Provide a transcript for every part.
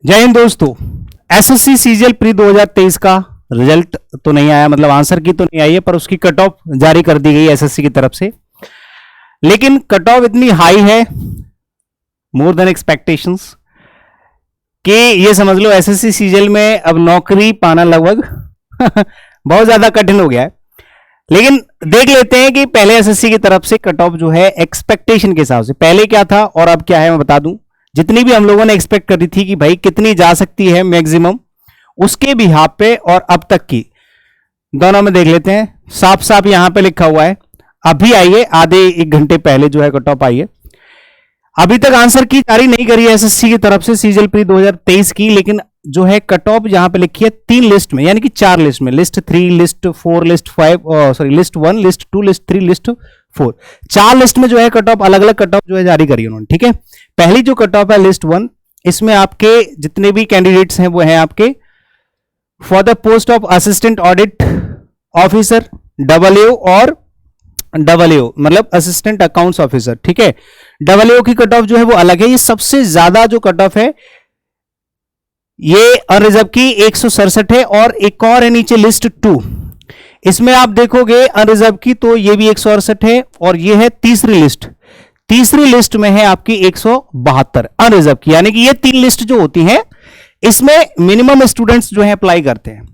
जय हिंद दोस्तों। SSC CGL pre 2023 का रिजल्ट तो नहीं आया, मतलब आंसर की तो नहीं आई है, पर उसकी कट ऑफ जारी कर दी गई एसएससी की तरफ से। लेकिन कट ऑफ इतनी हाई है, मोर देन एक्सपेक्टेशंस, कि ये समझ लो एसएससी सीजीएल में अब नौकरी पाना लगभग बहुत ज्यादा कठिन हो गया है। लेकिन देख लेते हैं कि पहले एसएससी की तरफ से कट ऑफ जो है एक्सपेक्टेशन के हिसाब से पहले क्या था और अब क्या है, मैं बता दूं। जितनी भी हम लोगों ने एक्सपेक्ट करी थी कि भाई कितनी जा सकती है मैक्सिमम, उसके भी हाफ पे और अब तक की दोनों में देख लेते हैं। साफ साफ यहां पे लिखा हुआ है, अभी आई है, आधे एक घंटे पहले जो है कट ऑफ आई है। अभी तक आंसर की जारी नहीं करी है एसएससी की तरफ से सीजीएल प्री 2023 की, लेकिन जो है कट ऑफ यहां पे लिखी है 3 लिस्ट में, यानी कि 4 लिस्ट में, list 3, list 4, list 5, sorry list 1, list 2, list 3, list 4, 4 list में जो है कट ऑफ, अलग अलग कट ऑफ जो है जारी करी उन्होंने। ठीक है, पहली जो कट ऑफ है लिस्ट 1, इसमें आपके जितने भी कैंडिडेट्स हैं वो हैं आपके for the post of assistant audit officer double A O और डबलएओ मतलब असिस्टेंट अकाउंट्स ऑफिसर। ठीक है, डबलएओ की कट ऑफ जो है वो अलग है। ये सबसे ज्यादा जो कट ऑफ है ये अनरिजर्व की 167 है, और एक और है नीचे लिस्ट 2, इसमें आप देखोगे अनरिजर्व की तो ये भी 168 है, और ये है तीसरी लिस्ट में है आपकी 172 अनरिजर्व की। यानी कि ये 3 लिस्ट जो होती हैं इसमें मिनिमम स्टूडेंट्स जो है अप्लाई करते हैं,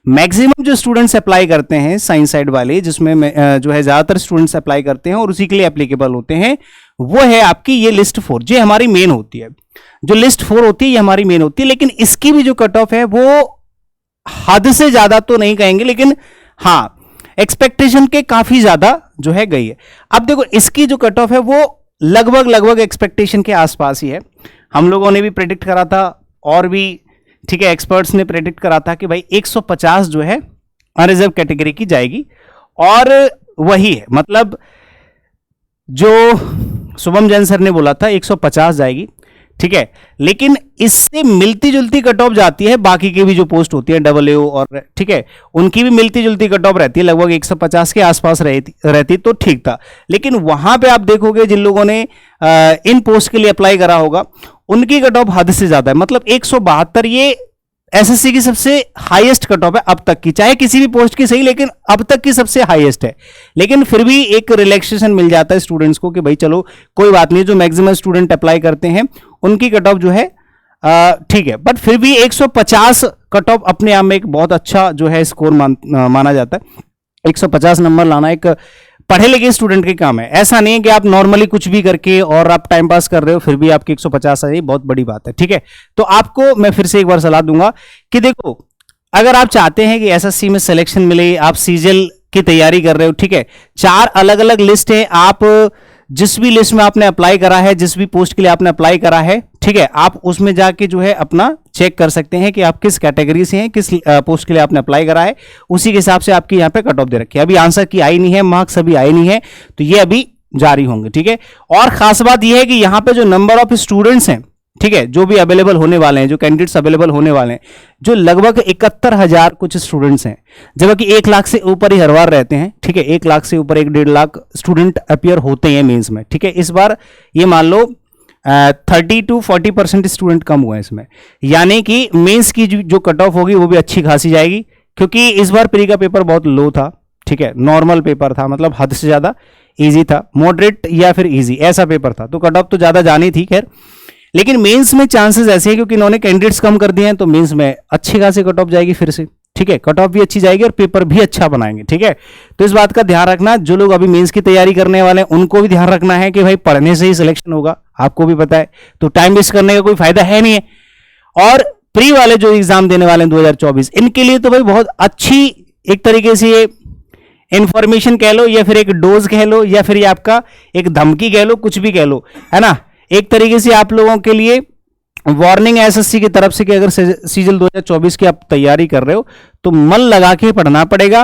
मैक्सिमम जो स्टूडेंट्स अप्लाई करते हैं साइंस साइड वाले, जिसमें जो है ज्यादातर स्टूडेंट्स अप्लाई करते हैं और उसी के लिए एप्लीकेबल होते हैं, वो है आपकी ये लिस्ट 4, जो हमारी मेन होती है। जो लिस्ट 4 होती है ये हमारी मेन होती है, लेकिन इसकी भी जो कट ऑफ है वो हद से ज्यादा तो नहीं कहेंगे, लेकिन हाँ एक्सपेक्टेशन के काफी ज्यादा जो है गई है। अब देखो इसकी जो कट ऑफ है वो लगभग एक्सपेक्टेशन के आसपास ही है। हम लोगों ने भी प्रेडिक्ट करा था, और भी ठीक है एक्सपर्ट्स ने प्रेडिक्ट करा था कि भाई 150 जो है अनरिजर्व कैटेगरी की जाएगी, और वही है, मतलब जो शुभम जैन सर ने बोला था 150 जाएगी। ठीक है, लेकिन इससे मिलती जुलती कट ऑफ जाती है बाकी की भी जो पोस्ट होती है डबलएओ और, ठीक है, उनकी भी मिलती जुलती कट ऑफ रहती है, लगभग 150 के आसपास रहती तो ठीक था। लेकिन वहां पे आप देखोगे जिन लोगों ने इन पोस्ट के लिए अप्लाई करा होगा उनकी कट ऑफ हद से ज्यादा है, मतलब 172 ये एसएससी की सबसे हाईएस्ट कट ऑफ है अब तक की, चाहे किसी भी पोस्ट की सही, लेकिन अब तक की सबसे हाईएस्ट है। लेकिन फिर भी एक रिलैक्सेशन मिल जाता है स्टूडेंट्स को कि भाई चलो कोई बात नहीं, जो मैक्सिमम स्टूडेंट अप्लाई करते हैं उनकी कट ऑफ जो है ठीक है, बट फिर भी 150 कट ऑफ अपने आप में एक बहुत अच्छा जो है स्कोर माना जाता है। 150 नंबर लाना एक पढ़े लिखे स्टूडेंट के काम है, ऐसा नहीं है कि आप नॉर्मली कुछ भी करके और आप टाइम पास कर रहे हो फिर भी आपकी 150 आ जाए, बहुत बड़ी बात है। ठीक है, तो आपको मैं फिर से एक बार सलाह दूंगा कि देखो, अगर आप चाहते हैं कि एसएससी में सिलेक्शन मिले, आप सीजीएल की तैयारी कर रहे हो, ठीक है, 4 अलग अलग लिस्ट है, आप जिस भी लिस्ट में आपने अप्लाई करा है, जिस भी पोस्ट के लिए आपने अप्लाई करा है, ठीक है, आप उसमें जाके जो है अपना चेक कर सकते हैं कि आप किस कैटेगरी से हैं, किस पोस्ट के लिए आपने अप्लाई करा है, उसी के हिसाब से आपकी यहाँ पे कट ऑफ दे रखी है। अभी आंसर की आई नहीं है, मार्क्स अभी आए नहीं है, तो ये अभी जारी होंगे। ठीक है, और खास बात यह है कि यहाँ पे जो नंबर ऑफ स्टूडेंट्स हैं, ठीक है, जो भी अवेलेबल होने वाले हैं, जो कैंडिडेट्स अवेलेबल होने वाले हैं, जो लगभग 71,000 कुछ स्टूडेंट्स हैं, जबकि 1 लाख से ऊपर ही हर बार रहते हैं। ठीक है, 1 लाख से ऊपर 1-1.5 लाख स्टूडेंट अपीयर होते हैं मेंस में। ठीक है, इस बार ये मान लो 30 to 40% स्टूडेंट कम हुए हैं इसमें, यानी कि मेंस की जो कट ऑफ होगी वो भी अच्छी खासी जाएगी, क्योंकि इस बार प्री का पेपर बहुत लो था। ठीक है, नॉर्मल पेपर था, मतलब हद से ज्यादा इजी था, मॉडरेट या फिर इजी ऐसा पेपर था, तो कट ऑफ तो ज्यादा जानी थी। खैर, लेकिन मेंस में चांसेस ऐसे हैं क्योंकि इन्होंने कैंडिडेट्स कम कर दिए हैं, तो मेंस में अच्छी खासी कट ऑफ जाएगी फिर से। ठीक है, कट ऑफ भी अच्छी जाएगी और पेपर भी अच्छा बनाएंगे। ठीक है, तो इस बात का ध्यान रखना, जो लोग अभी मेंस की तैयारी करने वाले हैं उनको भी ध्यान रखना है कि भाई पढ़ने से ही सिलेक्शन होगा, आपको भी पता है, तो टाइम वेस्ट करने का कोई फायदा है नहीं है। और प्री वाले जो एग्जाम देने वाले हैं 2024, इनके लिए तो भाई बहुत अच्छी एक तरीके से ये इंफॉर्मेशन कह लो, या फिर एक डोज कह लो, या फिर ये आपका एक धमकी कह लो, कुछ भी कह लो, है ना, एक तरीके से आप लोगों के लिए वार्निंग एसएससी की तरफ से कि अगर सीजीएल 2024 की आप तैयारी कर रहे हो तो मन लगा के पढ़ना पड़ेगा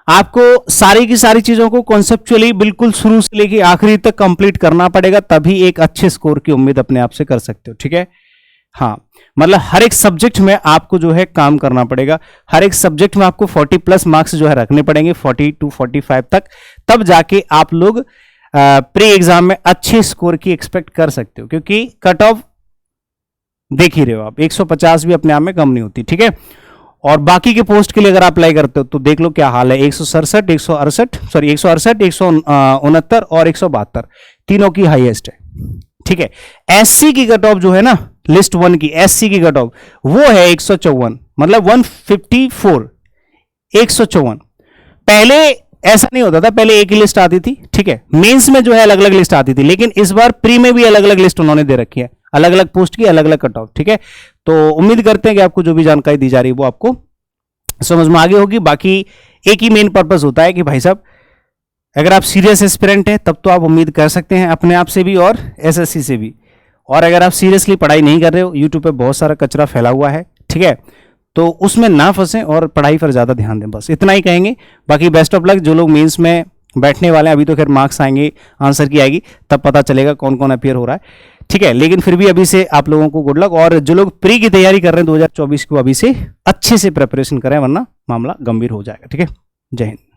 आपको, सारी की सारी चीजों को कॉन्सेप्चुअली बिल्कुल शुरू से लेके आखिरी तक कंप्लीट करना पड़ेगा, तभी एक अच्छे स्कोर की उम्मीद अपने आप से कर सकते हो। ठीक है, हाँ, मतलब हर एक सब्जेक्ट में आपको जो है काम करना पड़ेगा, हर एक सब्जेक्ट में आपको 40+ मार्क्स जो है रखने पड़ेंगे, 40 to 45 तक, तब जाके आप लोग प्री एग्जाम में अच्छे स्कोर की एक्सपेक्ट कर सकते हो, क्योंकि कट ऑफ देख ही रहे हो आप, 150 भी अपने आप में कम नहीं होती, ठीक है। और बाकी के पोस्ट के लिए अगर आप अप्लाई करते हो तो देख लो क्या हाल है, 167, 168, सॉरी 168, 169 और 172 तीनों की हाईएस्ट है, ठीक है। एससी की कट ऑफ जो है ना, लिस्ट 1 की एससी की कट ऑफ वो है 154, मतलब 154, 154। पहले ऐसा नहीं होता था, पहले एक ही लिस्ट आती थी, ठीक है। मेंस में जो है अलग अलग लिस्ट आती थी, लेकिन इस बार प्री में भी अलग अलग लिस्ट उन्होंने दे रखी है, अलग अलग पोस्ट की अलग अलग कट ऑफ, ठीक है। तो उम्मीद करते हैं कि आपको जो भी जानकारी दी जा रही है वो आपको समझ में आगे होगी। बाकी एक ही मेन पर्पस होता है कि भाई साहब अगर आप सीरियस एस्पिरेंट हैं तब तो आप उम्मीद कर सकते हैं अपने आप से भी और एसएससी से भी, और अगर आप सीरियसली पढ़ाई नहीं कर रहे हो, यूट्यूब पे बहुत सारा कचरा फैला हुआ है, ठीक है, तो उसमें ना फंसें और पढ़ाई पर ज़्यादा ध्यान दें, बस इतना ही कहेंगे। बाकी बेस्ट ऑफ लक, जो लोग मेंस में बैठने वाले हैं, अभी तो खैर मार्क्स आएंगे, आंसर की आएगी, तब पता चलेगा कौन कौन अपीयर हो रहा है, ठीक है। लेकिन फिर भी अभी से आप लोगों को गुड लक, और जो लोग प्री की तैयारी कर रहे हैं 2024 को, अभी से अच्छे से प्रिपरेशन करें, वरना मामला गंभीर हो जाएगा, ठीक है। जय हिंद।